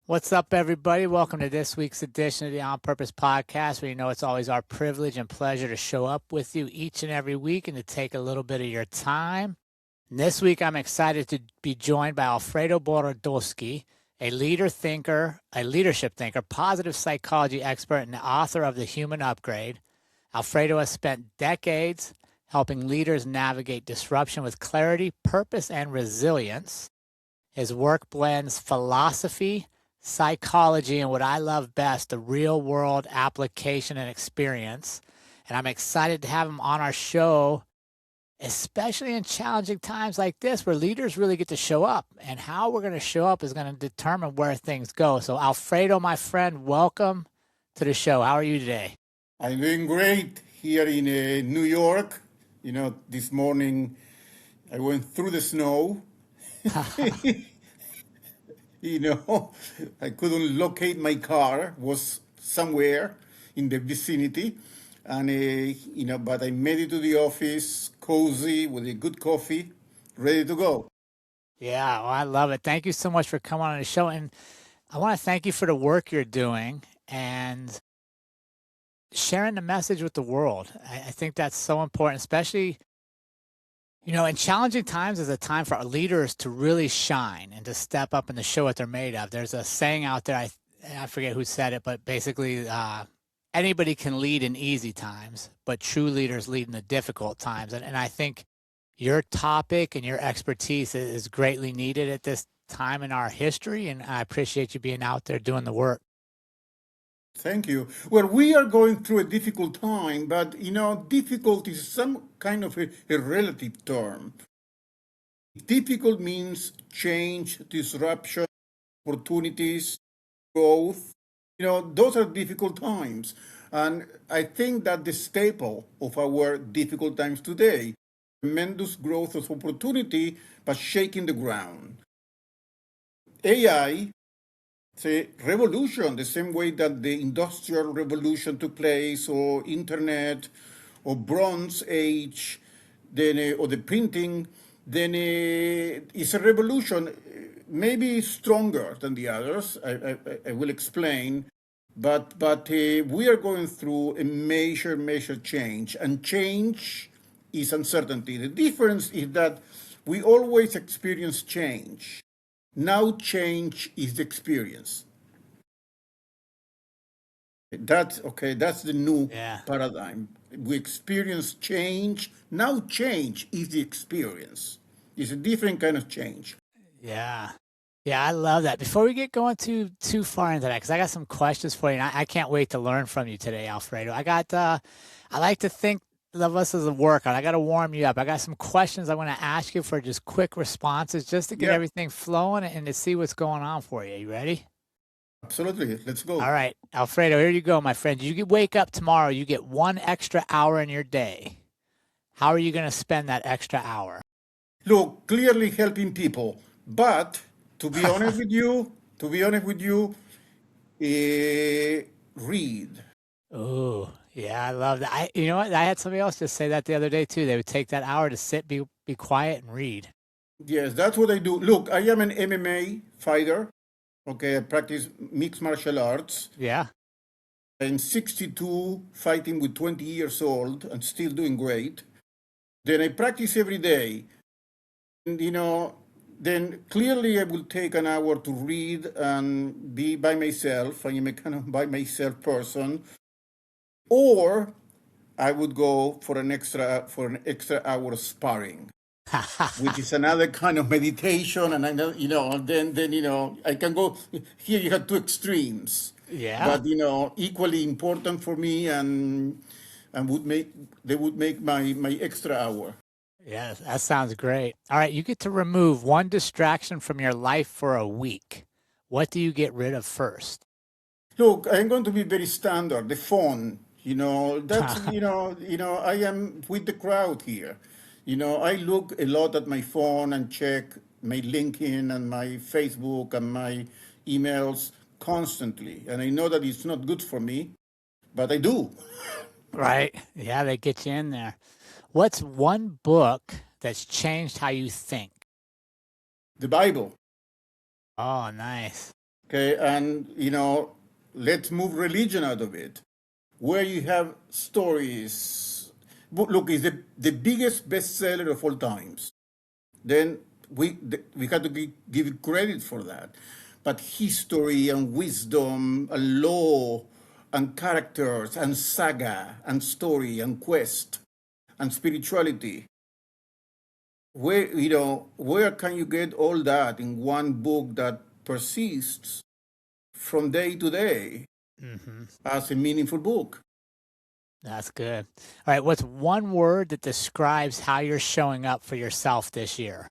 What's up, everybody? Welcome to this week's edition of the On Purpose podcast, where you know it's always our privilege and pleasure to show up with you each and every week and to take a little bit of your time. And this week, I'm excited to be joined by Alfredo Borodowski, a leadership thinker, positive psychology expert, and the author of The Human Upgrade. Alfredo has spent decades helping leaders navigate disruption with clarity, purpose, and resilience. His work blends philosophy, psychology, and what I love best, the real world application and experience. And I'm excited to have him on our show, especially in challenging times like this where leaders really get to show up. And how we're going to show up is going to determine where things go. So, Alfredo, my friend, welcome to the show. How are you today? I'm doing great here in New York. This morning I went through the snow. I couldn't locate my car, was somewhere in the vicinity. And, but I made it to the office, cozy, with a good coffee, ready to go. Yeah, well, I love it. Thank you so much for coming on the show. And I want to thank you for the work you're doing and sharing the message with the world. I think that's so important, especially, in challenging times is a time for our leaders to really shine and to step up and to show what they're made of. There's a saying out there, I forget who said it, but basically anybody can lead in easy times, but true leaders lead in the difficult times. And I think your topic and your expertise is greatly needed at this time in our history, and I appreciate you being out there doing the work. Thank you. Well, we are going through a difficult time, but difficult is some kind of a relative term. Difficult means change, disruption, opportunities, growth. Those are difficult times. And I think that the staple of our difficult times today, tremendous growth of opportunity, but shaking the ground. AI, it's a revolution, the same way that the Industrial Revolution took place, or internet, or Bronze Age, then or the printing. Then it's a revolution, maybe stronger than the others. I will explain, but we are going through a major change, and change is uncertainty. The difference is that we always experience change. Now change is the experience. That's the new paradigm. We experience change. Now change is the experience. It's a different kind of change. Yeah. Yeah, I love that. Before we get going too far into that, because I got some questions for you, and I can't wait to learn from you today, Alfredo. I like to think of us as a workout. I got to warm you up. I got some questions I want to ask you for just quick responses, just to get everything flowing and to see what's going on for you. You ready? Absolutely. Let's go. All right, Alfredo, here you go, my friend. Wake up tomorrow, you get 1 extra hour in your day. How are you going to spend that extra hour? Look, clearly helping people, but to be honest with you, read. Oh, yeah, I love that. You know what? I had somebody else just say that the other day too. They would take that hour to sit, be quiet, and read. Yes, that's what I do. Look, I am an MMA fighter. Okay, I practice mixed martial arts. Yeah. I'm 62, fighting with 20 years old, and still doing great. Then I practice every day. And, then clearly I will take an hour to read and be by myself. I am a kind of by myself person. Or I would go for an extra hour of sparring, which is another kind of meditation. And I know, then I can go here. You have two extremes. Yeah. But equally important for me, and would make my extra hour. Yeah, that sounds great. All right, you get to remove one distraction from your life for a week. What do you get rid of first? Look, I'm going to be very standard. The phone, that's I am with the crowd here. I look a lot at my phone and check my LinkedIn and my Facebook and my emails constantly, and I know that it's not good for me, but I do. Right. Yeah, they get you in there. What's one book that's changed how you think? The Bible. Oh, nice. Okay, and let's move religion out of it, where you have stories. Look, it's the biggest bestseller of all times. Then we have to give it credit for that. But history and wisdom and law and characters and saga and story and quest and spirituality. Where can you get all that in one book that persists from day to day as a meaningful book? That's good. All right. What's one word that describes how you're showing up for yourself this year?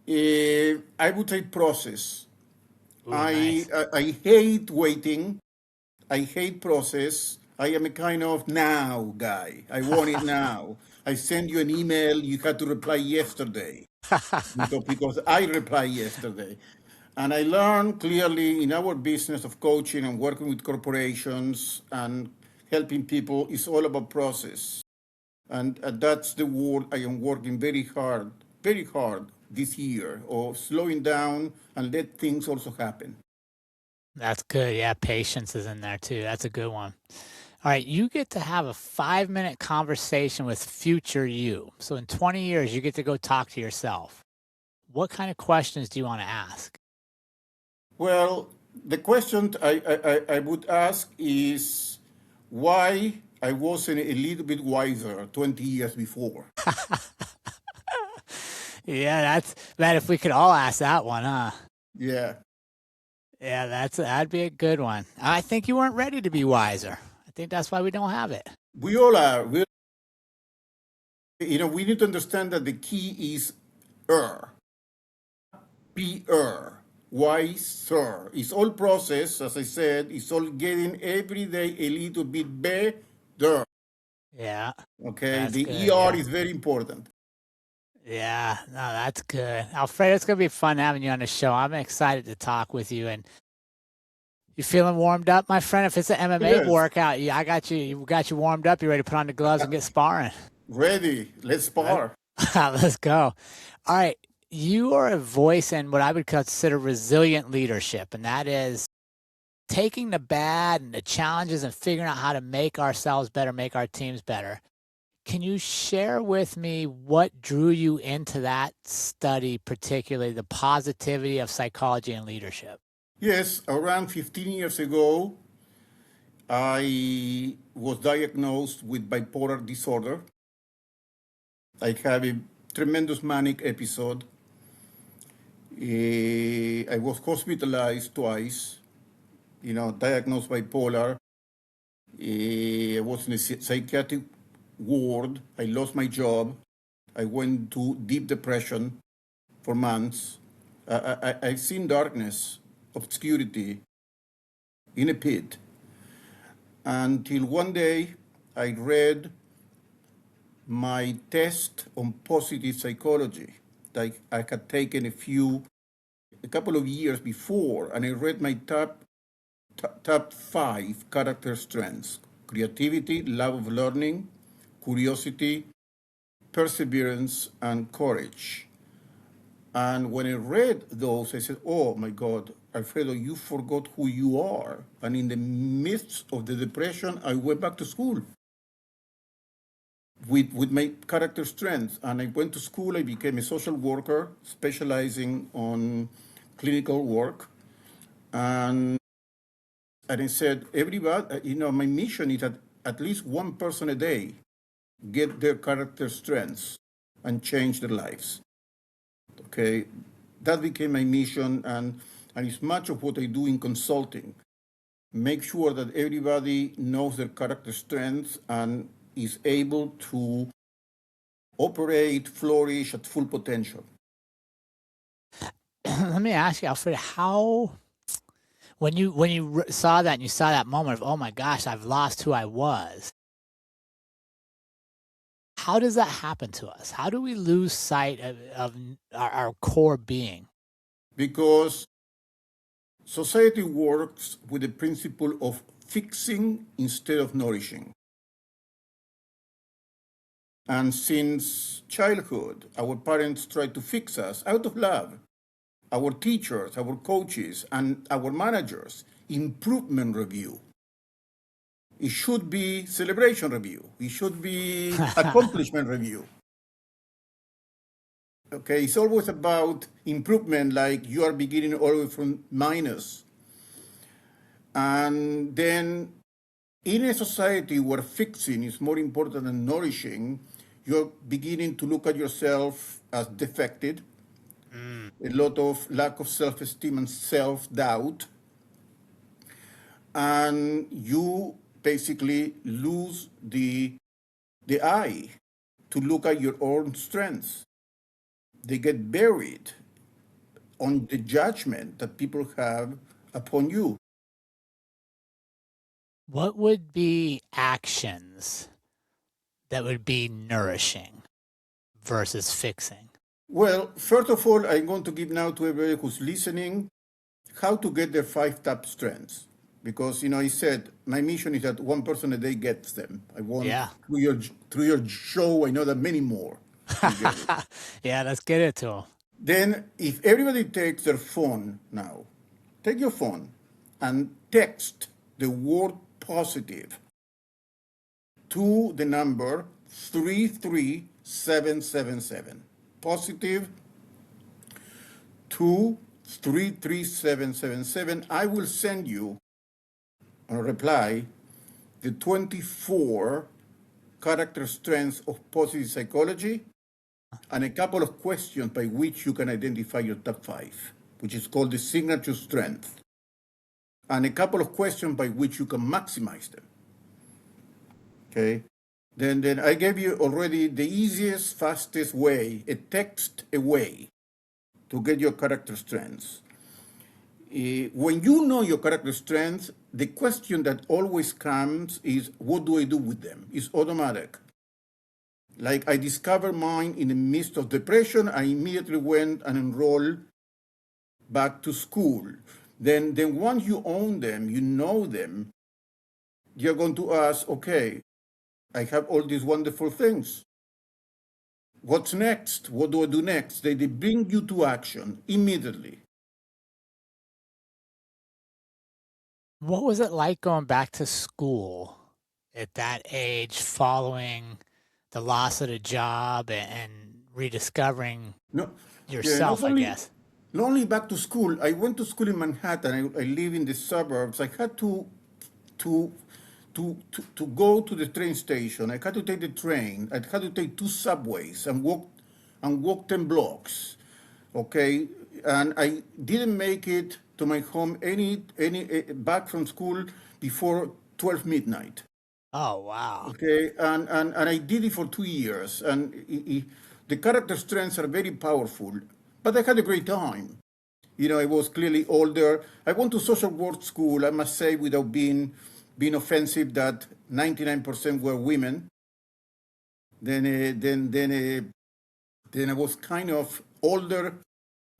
I would say process. Ooh, nice. I hate waiting. I hate process. I am a kind of now guy. I want it now. I send you an email, you had to reply yesterday because I replied yesterday. And I learned clearly in our business of coaching and working with corporations and helping people is all about process. And that's the word I am working very hard this year, or slowing down and let things also happen. That's good. Yeah, patience is in there too. That's a good one. All right, you get to have a 5-minute conversation with future you. So in 20 years, you get to go talk to yourself. What kind of questions do you want to ask? Well, the question I would ask is why I wasn't a little bit wiser 20 years before. Yeah, that's man. If we could all ask that one, huh? Yeah. Yeah, that'd be a good one. I think you weren't ready to be wiser. I think that's why we don't have it. We all are. We need to understand that the key is be wiser. It's all process, as I said. It's all getting every day a little bit better. Yeah. Okay, That's the good, ER yeah. is very important. Yeah, no, that's good. Alfredo, it's gonna be fun having you on the show. I'm excited to talk with you. And you feeling warmed up, my friend? If it's an MMA Yes, workout, I got you. You got you warmed up. You ready to put on the gloves and get sparring? ready. Let's Let- spar. Let's go. All right. You are a voice in what I would consider resilient leadership, and that is taking the bad and the challenges and figuring out how to make ourselves better, make our teams better. Can you share with me what drew you into that study, particularly the positivity of psychology and leadership? Yes, around 15 years ago, I was diagnosed with bipolar disorder. I had a tremendous manic episode. I was hospitalized twice, diagnosed bipolar. I was in a psychiatric ward. I lost my job. I went to deep depression for months. I've seen darkness, obscurity in a pit. Until one day I read my test on positive psychology that I had taken a couple of years before, and I read my top 5 character strengths: creativity, love of learning, curiosity, perseverance, and courage. And when I read those, I said, oh my God, Alfredo, you forgot who you are. And in the midst of the depression, I went back to school with my character strengths. And I went to school, I became a social worker, specializing on clinical work. And I said, everybody, my mission is that at least one person a day get their character strengths and change their lives. Okay, that became my mission, and it's much of what I do in consulting. Make sure that everybody knows their character strengths and is able to operate, flourish at full potential. Let me ask you, Alfred, how when you saw that and you saw that moment of, oh my gosh, I've lost who I was. How does that happen to us? How do we lose sight of our core being? Because society works with the principle of fixing instead of nourishing. And since childhood, our parents try to fix us out of love. our teachers, our coaches, and our managers, improvement review. It should be celebration review. It should be accomplishment review. Okay, it's always about improvement, like you are beginning all the way from minus. And then in a society where fixing is more important than nourishing, you're beginning to look at yourself as defected, a lot of lack of self-esteem and self-doubt, and you basically lose the eye to look at your own strengths. They get buried on the judgment that people have upon you. What would be actions that would be nourishing versus fixing? Well, first of all, I'm going to give now to everybody who's listening how to get their 5 top strengths. Because, I said my mission is that one person a day gets them. I want through your show, I know that many more. Yeah, let's get it to them. Then, if everybody takes their phone now, take your phone and text the word positive to the number 33777. Positive to 33777. I will send you a reply the 24 character strengths of positive psychology and a couple of questions by which you can identify your top 5, which is called the signature strength, and a couple of questions by which you can maximize them. Okay? Then I gave you already the easiest, fastest way, a text away to get your character strengths. When you know your character strengths, the question that always comes is, what do I do with them? It's automatic. Like I discovered mine in the midst of depression, I immediately went and enrolled back to school. Then once you own them, you know them, you're going to ask, okay, I have all these wonderful things. What's next? What do I do next? They bring you to action immediately. What was it like going back to school at that age, following the loss of the job and rediscovering yourself, I guess? Not only back to school, I went to school in Manhattan. I live in the suburbs. I had to go to the train station. I had to take the train. I had to take 2 subways and walk 10 blocks. Okay, and I didn't make it to my home back from school before 12 midnight. Oh, wow. Okay, and I did it for 2 years, and the character strengths are very powerful, but I had a great time. I was clearly older. I went to social work school, I must say, without being offensive, that 99% were women. Then I was kind of older,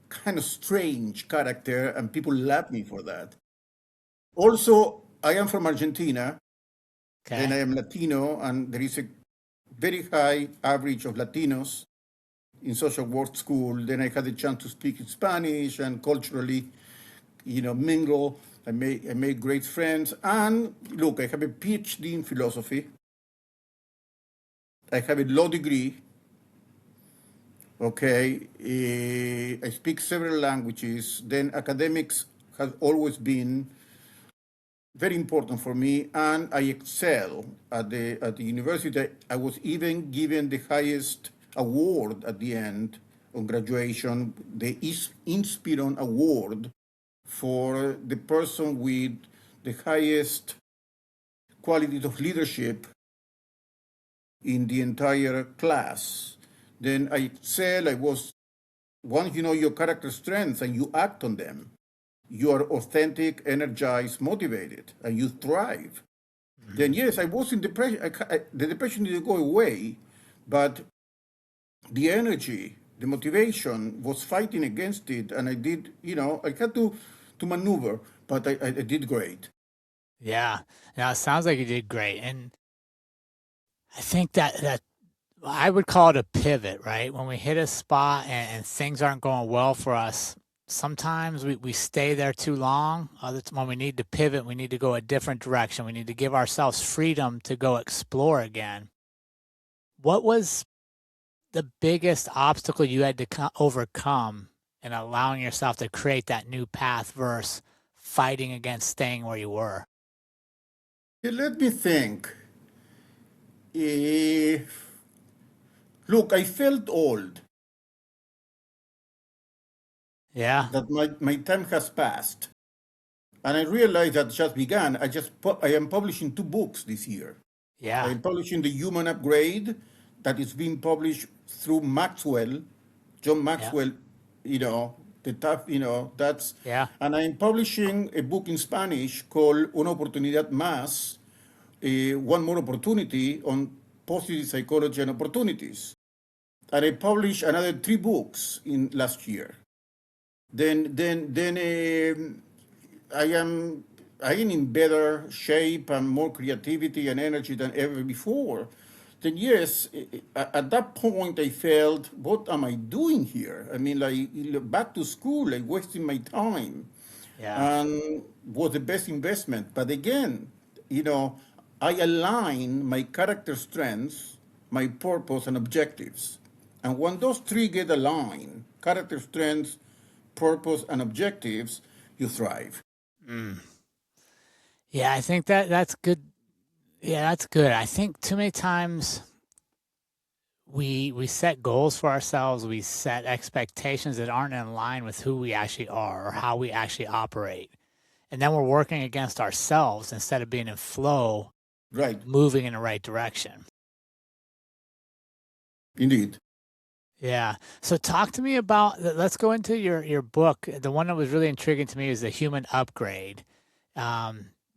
kind of strange character, and people love me for that. Also, I am from Argentina. Okay. Then I am Latino, and there is a very high average of Latinos in social work school. Then I had the chance to speak in Spanish and culturally, mingle. I made great friends. And look, I have a PhD in philosophy. I have a law degree. Okay, I speak several languages. Then academics has always been very important for me, and I excel at the university. I was even given the highest award at the end on graduation, the Inspiron Award, for the person with the highest qualities of leadership in the entire class. Then I excel. Once you know your character strengths and you act on them, you are authentic, energized, motivated, and you thrive. Mm-hmm. Then yes, I was in depression. The depression didn't go away, but the energy, the motivation was fighting against it, and I did, I had to maneuver, but I did great. Yeah, it sounds like you did great. And I think that I would call it a pivot, right? When we hit a spot and things aren't going well for us, sometimes we stay there too long. Other when we need to pivot, we need to go a different direction. We need to give ourselves freedom to go explore again. What was the biggest obstacle you had to overcome in allowing yourself to create that new path versus fighting against staying where you were? Yeah, let me think. Look, I felt old, Yeah, that my time has passed. And I realized that just began. I am publishing 2 books this year. I yeah, am publishing The Human Upgrade, that is being published through Maxwell, John yeah, Maxwell, the tough, that's, yeah. and I'm publishing a book in Spanish called Una Oportunidad Más, One More Opportunity, on positive psychology and opportunities. And I published another 3 books in last year. Then I am in better shape and more creativity and energy than ever before. Then yes, at that point I felt, what am I doing here? I mean, like back to school, like wasting my time, Yeah. and was the best investment. But again, I align my character strengths, my purpose, and objectives. And when those 3 get aligned, character strengths, purpose, and objectives, you thrive. Mm. Yeah, I think that's good. Yeah, that's good. I think too many times we set goals for ourselves, we set expectations that aren't in line with who we actually are or how we actually operate. And then we're working against ourselves instead of being in flow, Right, moving in the right direction. indeed. Yeah. So talk to me about, let's go into your book. The one that was really intriguing to me is The Human Upgrade,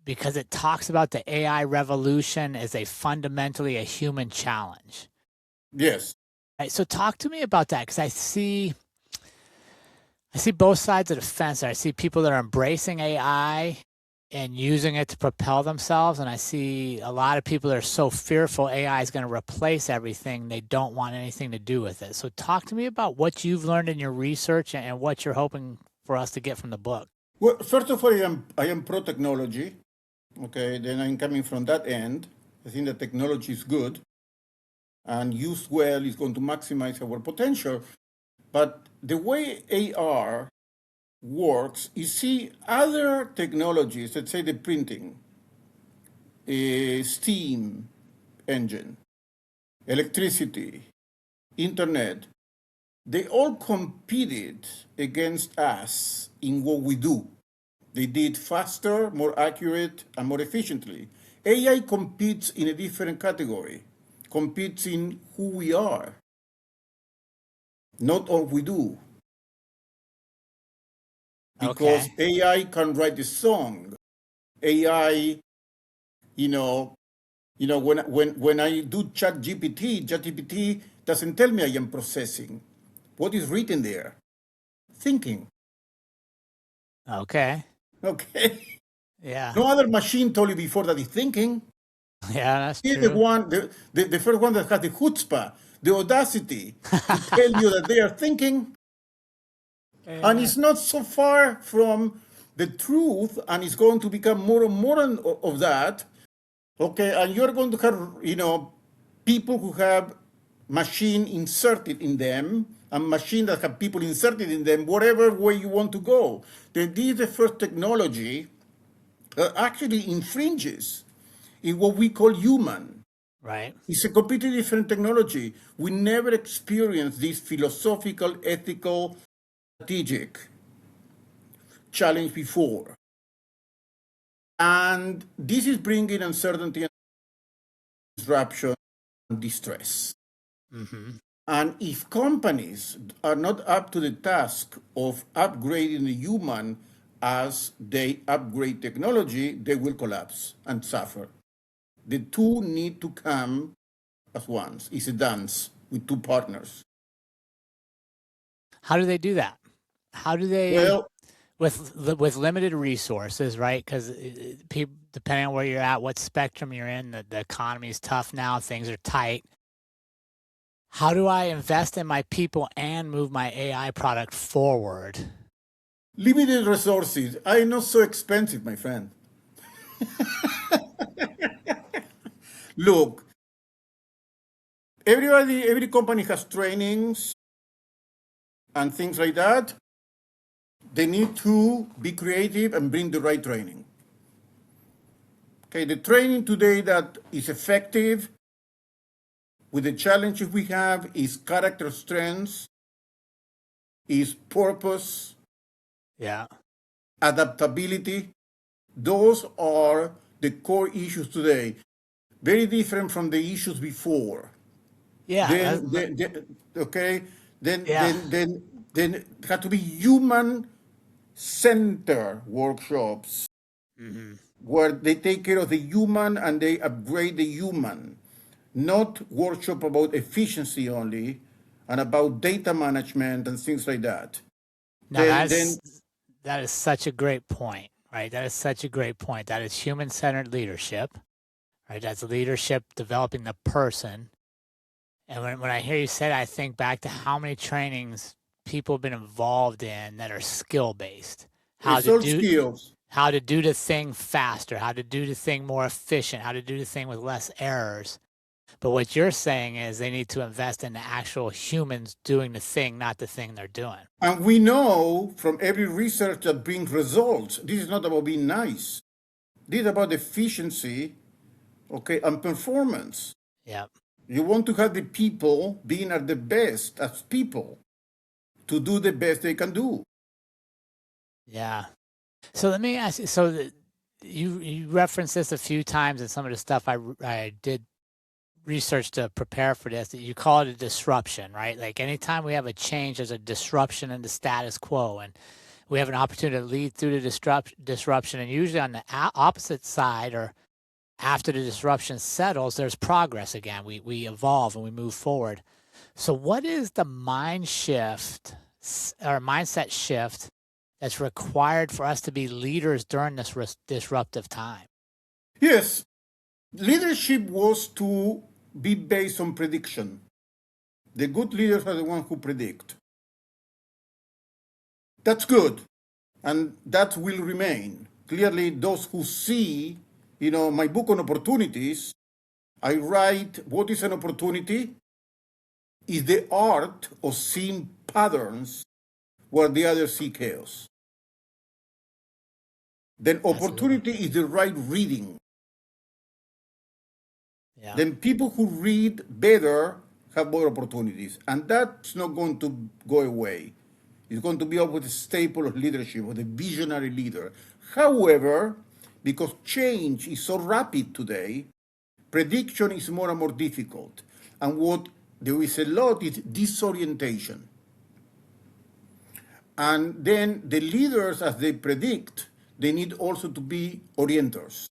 because it talks about the AI revolution as fundamentally a human challenge. Yes. Right, so talk to me about that, because I see both sides of the fence. I see people that are embracing AI and using it to propel themselves, and I see a lot of people that are so fearful AI is going to replace everything, they don't want anything to do with it. So talk to me about what you've learned in your research and what you're hoping for us to get from the book. Well, first of all, I am pro technology. Okay, then I'm coming from that end. I think that technology is good, and used well is going to maximize our potential. But the way AR works, you see other technologies, let's say the printing, steam engine, electricity, internet, they all competed against us in what we do. They did faster, more accurate, and more efficiently. AI competes in a different category, competes in who we are, not all we do. Because Okay. AI can write a song. AI, when I do ChatGPT doesn't tell me I am processing. What is written there? Thinking. Okay. Okay. Yeah. No other machine told you before that it's thinking. Yeah, that's He's the true. one, the first one that has the chutzpah, the audacity to tell you that they are thinking. And Yeah. it's not so far from the truth, and it's going to become more and more of that. Okay, and you're going to have, people who have machine inserted in them, and machine that have people inserted in them, whatever way you want to go. Then this is the first technology that actually infringes in what we call human. Right. It's a completely different technology. We never experienced this philosophical, ethical, strategic challenge before. And this is bringing uncertainty and disruption and distress. Mm-hmm. And if companies are not up to the task of upgrading the human as they upgrade technology, they will collapse and suffer. The two need to come as once. It's a dance with 2 partners. How do they do that? How do they, Well, with limited resources, right? Because people, depending on where you're at, what spectrum you're in, the economy is tough now, things are tight. How do I invest in my people and move my AI product forward Limited resources are not so expensive, my friend. Look, every company has trainings and things like that. They need to be creative and bring the right training. Okay, the training today that is effective with the challenges we have is character strengths, is purpose, Yeah. adaptability. Those are the core issues today. Very different from the issues before. Yeah. Okay, Yeah. then it had to be human center workshops Hmm. where they take care of the human and they upgrade the human, not workshop about efficiency only and about data management and things like that. Now Then that is such a great point, right? That is such a great point. That is human-centered leadership, right? That's leadership developing the person. And when I hear you say that, I think back to how many trainings people have been involved in that are skill-based. it's all skills. How to do the thing faster, how to do the thing more efficient, how to do the thing with less errors. But what you're saying is they need to invest in the actual humans doing the thing, not the thing they're doing. And we know from every research that brings results, this is not about being nice. This is about efficiency, okay, and performance. Yeah. You want to have the people being at the best as people to do the best they can do. Yeah. So let me ask you, you referenced this a few times in some of the stuff I did research to prepare for this, that you call it a disruption, right? Like anytime we have a change, there's a disruption in the status quo, and we have an opportunity to lead through the disruption. And usually on the opposite side, or after the disruption settles, there's progress again. We evolve and we move forward. So what is the mind shift or mindset shift that's required for us to be leaders during this disruptive time? Yes, leadership was to be based on prediction. The good leaders are the ones who predict. That's good, and that will remain. Clearly, those who see, my book on opportunities, I write what is an opportunity is the art of seeing patterns where the others see chaos. Then opportunity is the right reading. Yeah. Then people who read better have more opportunities. And that's not going to go away. It's going to be always a staple of leadership, of the visionary leader. However, because change is so rapid today, prediction is more and more difficult. And what there is a lot is disorientation. And then the leaders, as they predict, they need also to be orienters.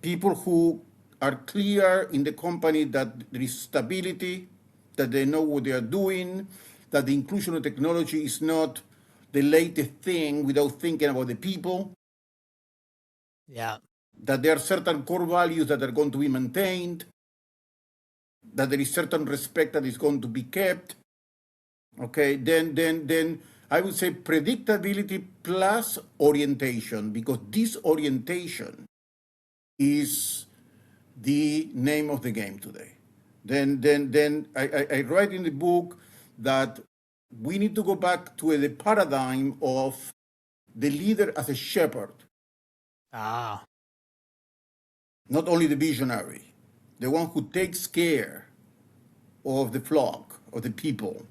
People who are clear in the company that there is stability, that they know what they are doing, that the inclusion of technology is not the latest thing without thinking about the people. Yeah. That there are certain core values that are going to be maintained, that there is certain respect that is going to be kept. Okay, then I would say predictability plus orientation, because this orientation is the name of the game today. Then I write in the book that we need to go back to the paradigm of the leader as a shepherd. Ah. Not only the visionary, the one who takes care of the flock, of the people,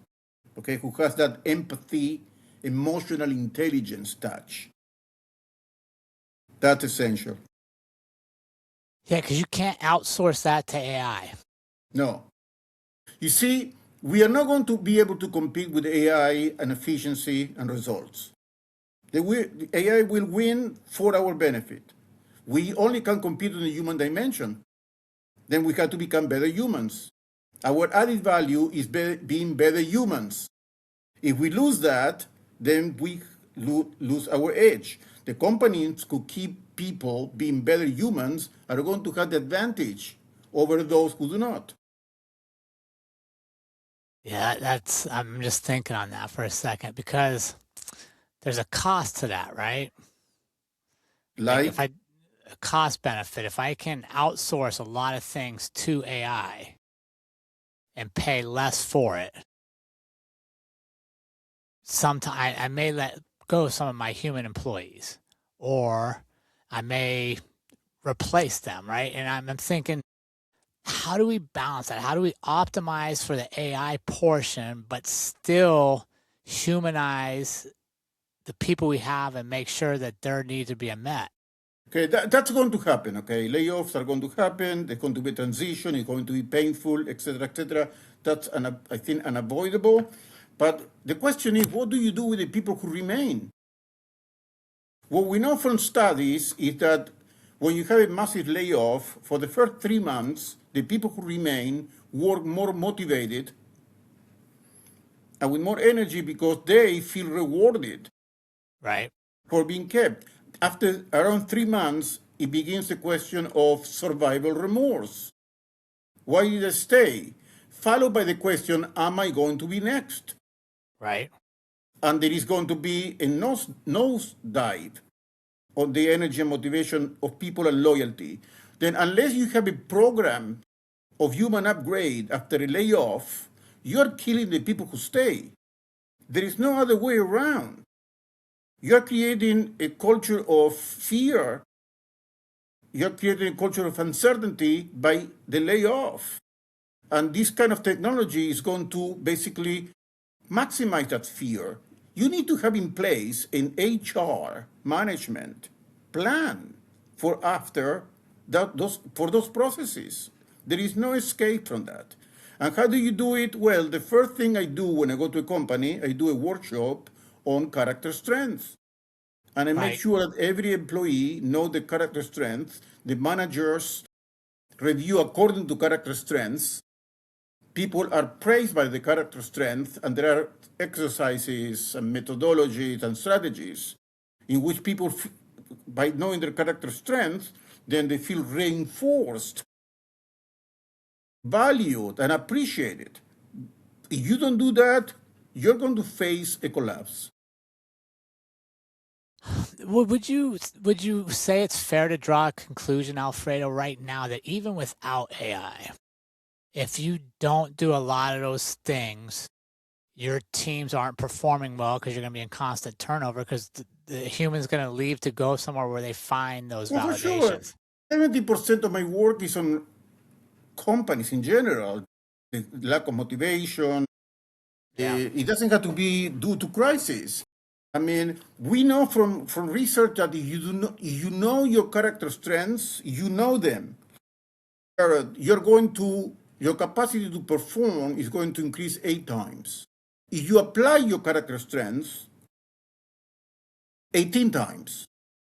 okay, who has that empathy, emotional intelligence touch. That's essential. Yeah, because you can't outsource that to AI. No. You see, we are not going to be able to compete with AI and efficiency and results. The AI will win for our benefit. We only can compete in the human dimension. Then we have to become better humans. Our added value is being better humans. If we lose that, then we lose our edge. The companies who keep people being better humans are going to have the advantage over those who do not. Yeah, I'm just thinking on that for a second, because there's a cost to that, right? Like, A cost benefit, if I can outsource a lot of things to AI and pay less for it, sometimes I may let go some of my human employees, or I may replace them, right? And I'm thinking, how do we balance that? How do we optimize for the AI portion, but still humanize the people we have and make sure that their needs are being met? okay, that's going to happen, okay? Layoffs are going to happen. There's going to be transition. It's going to be painful, et cetera, et cetera. That's, I think, unavoidable. But the question is, what do you do with the people who remain? What we know from studies is that when you have a massive layoff, for the first 3 months, the people who remain work more motivated and with more energy because they feel rewarded, right, for being kept. After around 3 months, it begins the question of survival remorse. Why did I stay? Followed by the question, am I going to be next? right. And there is going to be a nose dive on the energy and motivation of people and loyalty. Then unless you have a program of human upgrade after a layoff, you're killing the people who stay. There is no other way around. You're creating a culture of fear. You're creating a culture of uncertainty by the layoff. And this kind of technology is going to basically maximize that fear. You need to have in place an HR management plan for after those processes. There is no escape from that. And how do you do it? Well, the first thing I do when I go to a company, I do a workshop on character strengths. And I make sure that every employee knows the character strengths. The managers review according to character strengths. People are praised by the character strength, and there are exercises and methodologies and strategies in which people, by knowing their character strengths, then they feel reinforced, valued, and appreciated. If you don't do that, you're going to face a collapse. Would you say it's fair to draw a conclusion, Alfredo, right now that even without AI, if you don't do a lot of those things, your teams aren't performing well because you're going to be in constant turnover because the human's going to leave to go somewhere where they find those validations? For sure. 70% of my work is on companies in general. The lack of motivation. Yeah. It doesn't have to be due to crisis. I mean, we know from research that if you know your character strengths, you know them. Your capacity to perform is going to increase 8 times. If you apply your character strengths, 18 times.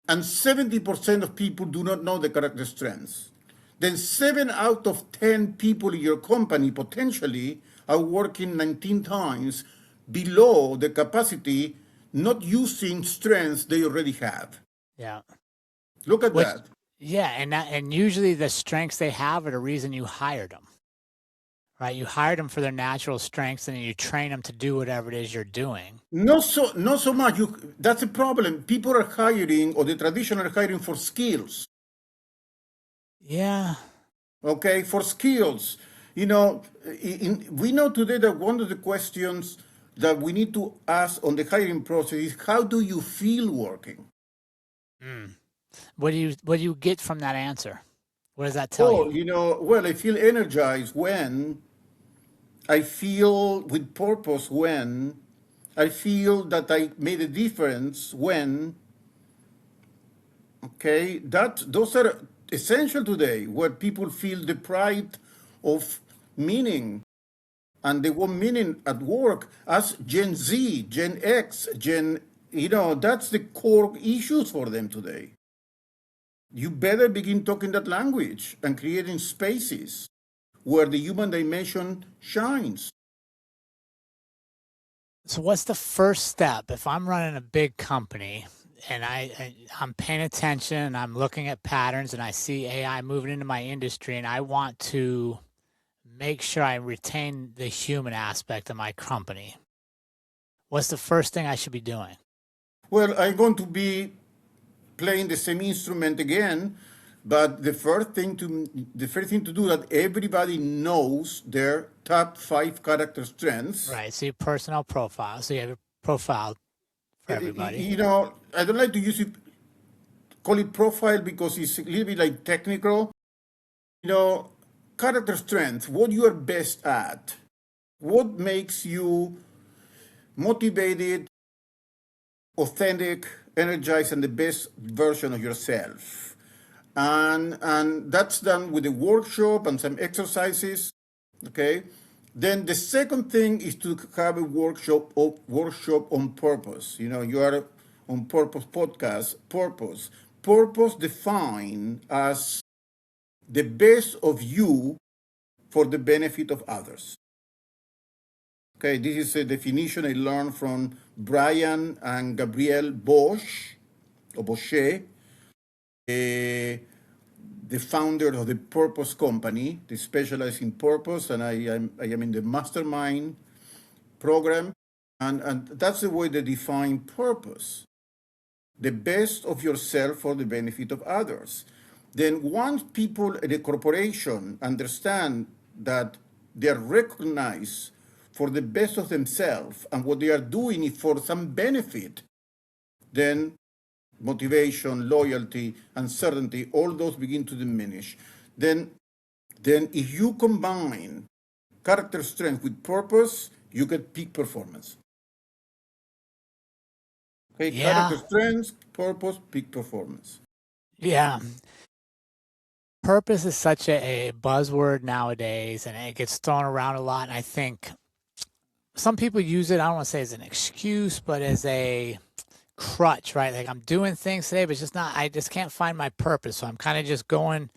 And 70% of people do not know the character strengths. Then 7 out of 10 people in your company potentially are working 19 times below the capacity, not using strengths they already have. Yeah. Look at that. Yeah, and usually the strengths they have are the reason you hired them. Right? You hired them for their natural strengths and then you train them to do whatever it is you're doing. Not so much. That's a problem. People are hiring, or the traditional hiring, for skills. Yeah. Okay, for skills. You know, we know today that one of the questions that we need to ask on the hiring process is, how do you feel working? What do you get from that answer? What does that tell you? Well, I feel energized when, I feel with purpose when, I feel that I made a difference when. Okay, those are essential today, where people feel deprived of meaning, and they want meaning at work. As Gen Z, Gen X, that's the core issues for them today. You better begin talking that language and creating spaces where the human dimension shines. So what's the first step if I'm running a big company and I'm paying attention and I'm looking at patterns and I see AI moving into my industry and I want to make sure I retain the human aspect of my company? What's the first thing I should be doing? Well, I'm going to be playing the same instrument again, but the first thing to do that everybody knows their top 5 character strengths. Right. So your personal profile. So you have a profile for everybody. I don't like to call it profile because it's a little bit like technical. You know, character strength, what you are best at, what makes you motivated, authentic, energized, and the best version of yourself. And that's done with a workshop and some exercises. Okay. Then the second thing is to have a workshop on purpose. You are on Purpose podcast. Purpose defined as the best of you for the benefit of others. Okay, this is a definition I learned from Brian and Gabrielle Bosch, or Bochet, the founder of the Purpose Company. They specialize in purpose, and I am in the mastermind program. And that's the way they define purpose. The best of yourself for the benefit of others. Then once people at a corporation understand that they are recognized for the best of themselves and what they are doing is for some benefit, then motivation, loyalty, uncertainty, all those begin to diminish. Then if you combine character strength with purpose, you get peak performance. Okay, Yeah. character strength, purpose, peak performance. Yeah. Purpose is such a buzzword nowadays, and it gets thrown around a lot. And I think some people use it, I don't want to say as an excuse, but as a crutch, right? Like I'm doing things today, but it's just not, I just can't find my purpose. So I'm kind of just going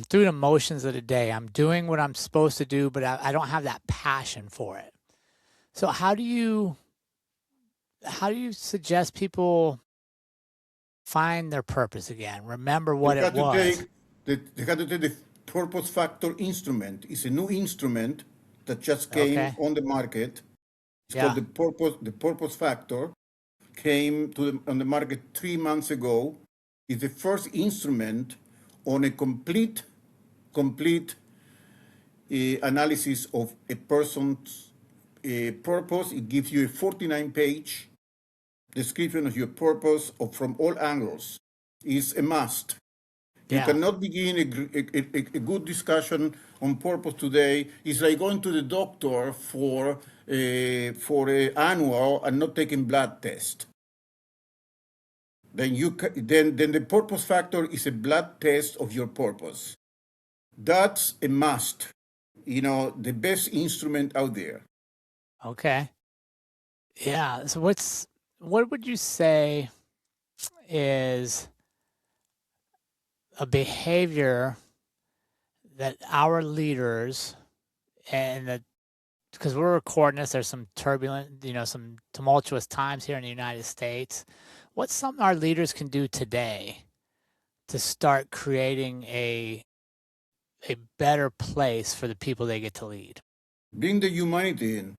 through the motions of the day. I'm doing what I'm supposed to do, but I don't have that passion for it. So how do you suggest people find their purpose again? Remember what it was. They had to take the Purpose Factor instrument. It's a new instrument that just came on the market. It's called the Purpose Factor. Came on the market 3 months ago. It's the first instrument on a complete analysis of a person's purpose. It gives you a 49-page description of your purpose from all angles. It's a must. You cannot begin a good discussion on purpose today. It's like going to the doctor for an annual and not taking blood test. Then the Purpose Factor is a blood test of your purpose. That's a must. The best instrument out there. Okay. Yeah. So what would you say is a behavior that our leaders, and because we're recording this, there's some turbulent, some tumultuous times here in the United States. What's something our leaders can do today to start creating a better place for the people they get to lead? Bring the humanity in.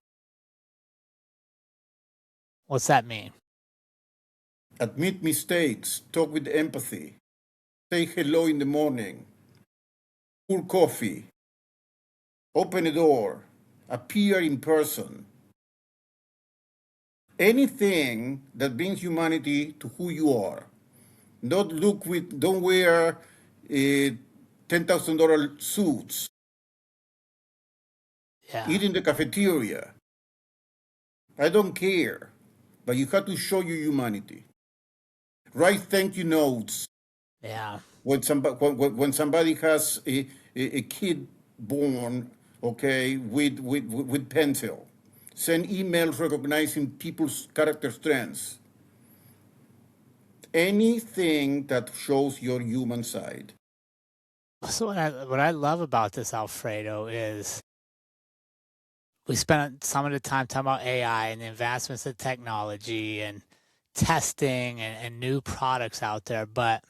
What's that mean? Admit mistakes, talk with empathy, say hello in the morning, pour coffee, open a door, appear in person. Anything that brings humanity to who you are. Don't wear $10,000 suits. Yeah. Eat in the cafeteria. I don't care, but you have to show your humanity. Write thank you notes. Yeah. When somebody has a kid born, with pencil. Send emails recognizing people's character strengths. Anything that shows your human side. So what I love about this, Alfredo, is we spent some of the time talking about AI and the advancements of technology and testing and new products out there. But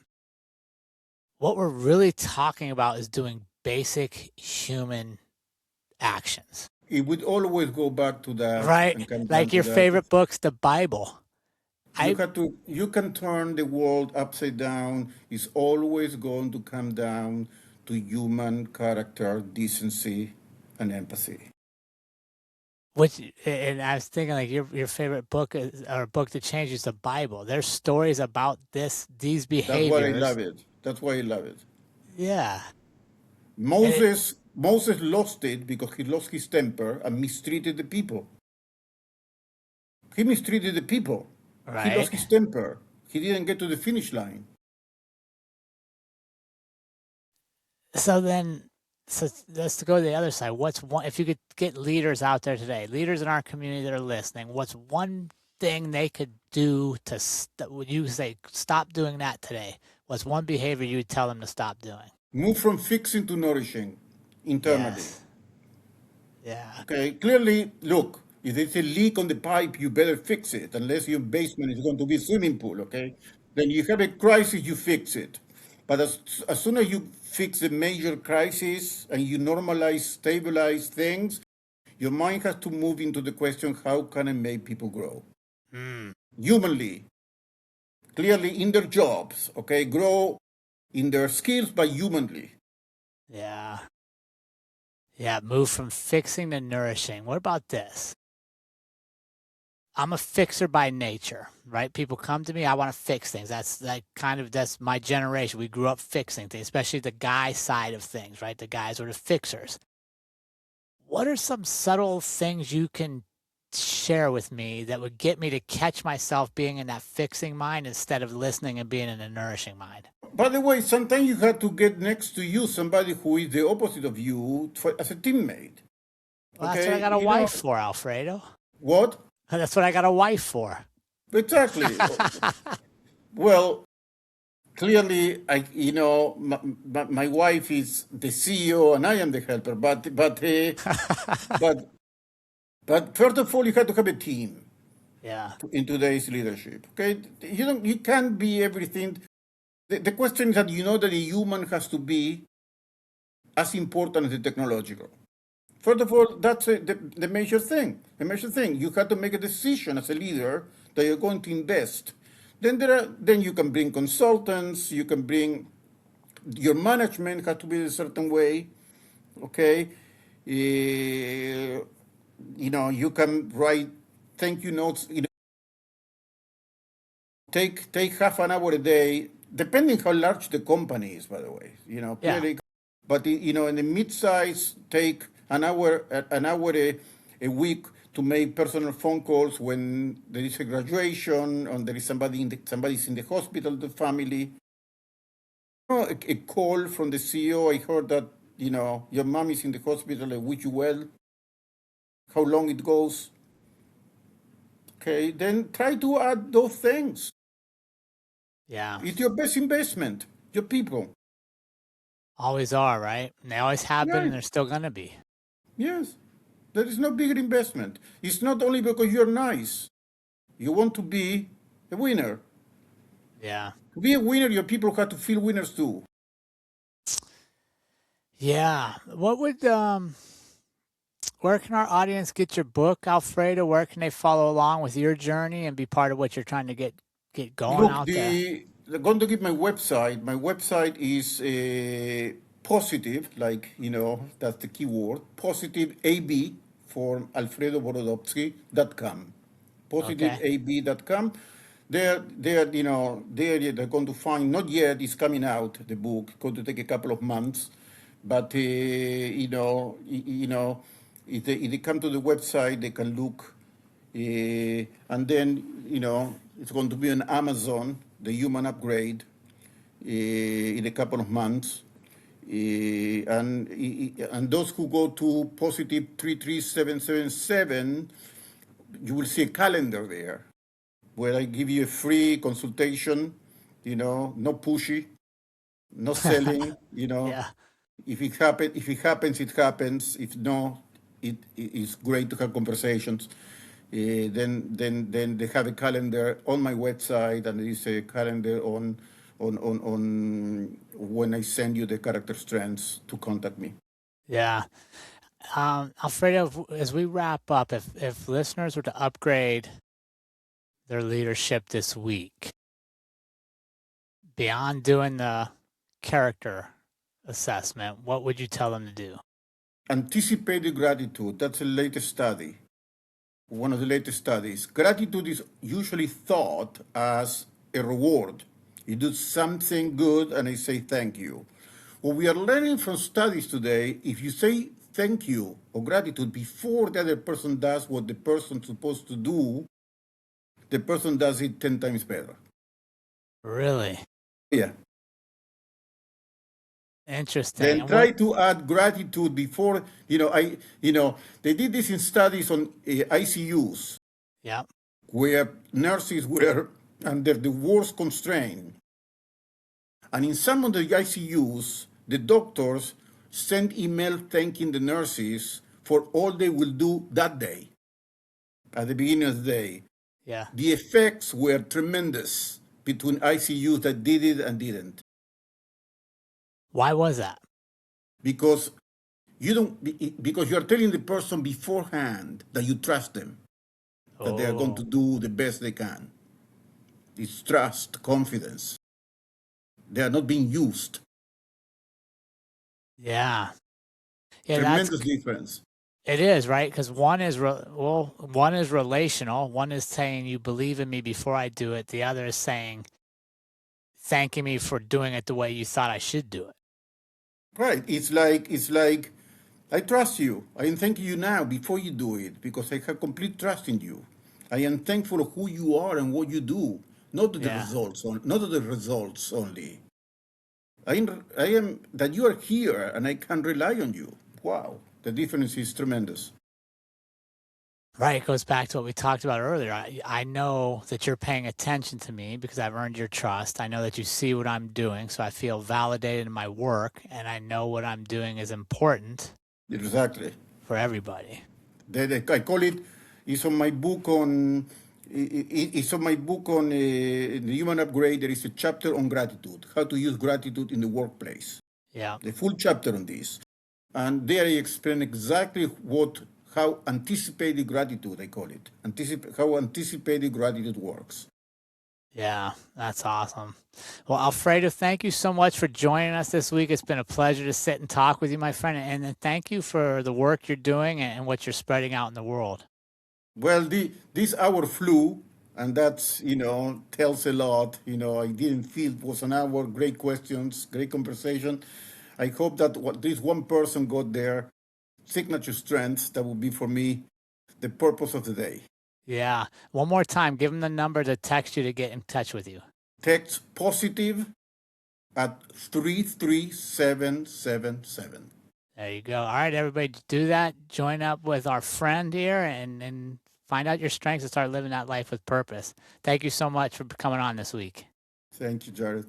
what we're really talking about is doing basic human actions. It would always go back to that. Right? Like your favorite book's the Bible. I You can turn the world upside down. It's always going to come down to human character, decency, and empathy. which and I was thinking like your favorite book is, or a book that changes the Bible. There's stories about these That's why I love behaviors. it. That's why I love it. Yeah. And Moses lost it because he lost his temper and mistreated the people. He mistreated the people. He right. lost his temper. He didn't get to the finish line. So then, so let's go to the other side. What's one, if you could get leaders out there today, leaders in our community that are listening, what's one thing they could do to, would you say, stop doing that today? What's one behavior you would tell them to stop doing? Move from fixing to nourishing internally. Yes. Yeah. Okay, clearly, look, if there's a leak on the pipe, you better fix it, unless your basement is going to be a swimming pool, okay? Then you have a crisis, you fix it. But as soon as you fix the major crisis and you normalize, stabilize things, your mind has to move into the question, how can I make people grow? Humanly, clearly in their jobs, okay? Grow in their skills, but humanly. Yeah. Yeah. Move from fixing to nourishing. What about this? I'm a fixer by nature, right? People come to me, I want to fix things. That's my generation. We grew up fixing things, especially the guy side of things, right? The guys are the fixers. What are some subtle things you can share with me that would get me to catch myself being in that fixing mind instead of listening and being in a nourishing mind? By the way, sometimes you have to get next to you somebody who is the opposite of you as a teammate. Well, that's what I Okay, got a wife for, Alfredo. what? That's what I got a wife for. Exactly. Well, clearly, my wife is the CEO and I am the helper. But first of all, you have to have a team Yeah. in today's leadership. Okay, you can't be everything. The question is that you know that the human has to be as important as the technological. First of all, that's the major thing. The major thing, you have to make a decision as a leader that you're going to invest. Then you can bring consultants. You can bring your management has to be a certain way. Okay, you can write thank you notes. Take half an hour a day, depending how large the company is. By the way, Yeah. clearly, but in the mid-size, take an hour a week to make personal phone calls when there is a graduation or there is somebody's in the hospital, the family. A call from the CEO. I heard that your mom is in the hospital. I wish you well. How long it goes? Okay, then try to add those things. Yeah. It's your best investment. Your people. Always are, right? And they always have been, Yeah. and they're still going to be. Yes. There is no bigger investment. It's not only because you're nice. You want to be a winner. Yeah. To be a winner, your people have to feel winners too. Yeah. What would where can our audience get your book, Alfredo? Where can they follow along with your journey and be part of what you're trying to get going Look, out there? I'm going to give my website. My website is positive, that's the key word. Positive AB for alfredoborodowski.com. Okay. Positiveab.com. They're going to find, not yet, it's coming out, the book, going to take a couple of months. But, if they come to the website, they can look. And then, it's going to be on Amazon, the human upgrade, in a couple of months. And those who go to positive 33777, you will see a calendar there where I give you a free consultation, no pushy, no selling, Yeah. If it happens, it happens. If no, it is great to have conversations. Then they have a calendar on my website, and there is a calendar on when I send you the character strengths to contact me. Yeah. Alfredo, as we wrap up, if listeners were to upgrade their leadership this week? Beyond doing the character assessment, what would you tell them to do? Anticipated gratitude, that's the latest study, one of the latest studies. Gratitude is usually thought as a reward. You do something good and I say thank you. What we are learning from studies today, if you say thank you or gratitude before the other person does what the person's supposed to do, the person does it 10 times better. Really? Yeah. Interesting. Then And try what? to add gratitude before, they did this in studies on ICUs Yeah. where nurses were under the worst constraint. And in some of the ICUs, the doctors send email thanking the nurses for all they will do that day, at the beginning of the day. Yeah. The effects were tremendous between ICUs that did it and didn't. Why was that? Because because you're telling the person beforehand that you trust them, that they are going to do the best they can. It's trust, confidence. They are not being used. Yeah. Yeah, Tremendous difference. it is, right? Because one is one is relational. One is saying you believe in me before I do it. The other is saying thanking me for doing it the way you thought I should do it. Right. It's like I trust you. I am thanking you now before you do it because I have complete trust in you. I am thankful of who you are and what you do, not to the Yeah. results, not to the results only. I am that you are here and I can rely on you. Wow, the difference is tremendous. Right. It goes back to what we talked about earlier. I know that you're paying attention to me because I've earned your trust. I know that you see what I'm doing, so I feel validated in my work, and I know what I'm doing is important Exactly. for everybody. I call it. It's on my book on. It's on my book on the Human Upgrade. There is a chapter on gratitude, how to use gratitude in the workplace. Yeah. The full chapter on this, and there I explain exactly how anticipated gratitude, I call it, how anticipated gratitude works. Yeah, that's awesome. Well, Alfredo, thank you so much for joining us this week. It's been a pleasure to sit and talk with you, my friend. And then thank you for the work you're doing and what you're spreading out in the world. Well, this hour flew, and that's, tells a lot. I didn't feel it was an hour. Great questions, great conversation. I hope that what this one person got their signature strengths, that will be for me the purpose of the day. Yeah. One more time, give them the number to text you to get in touch with you. Text positive at 33777. There you go. All right, everybody, do that. Join up with our friend here and find out your strengths and start living that life with purpose. Thank you so much for coming on this week. Thank you, Jared.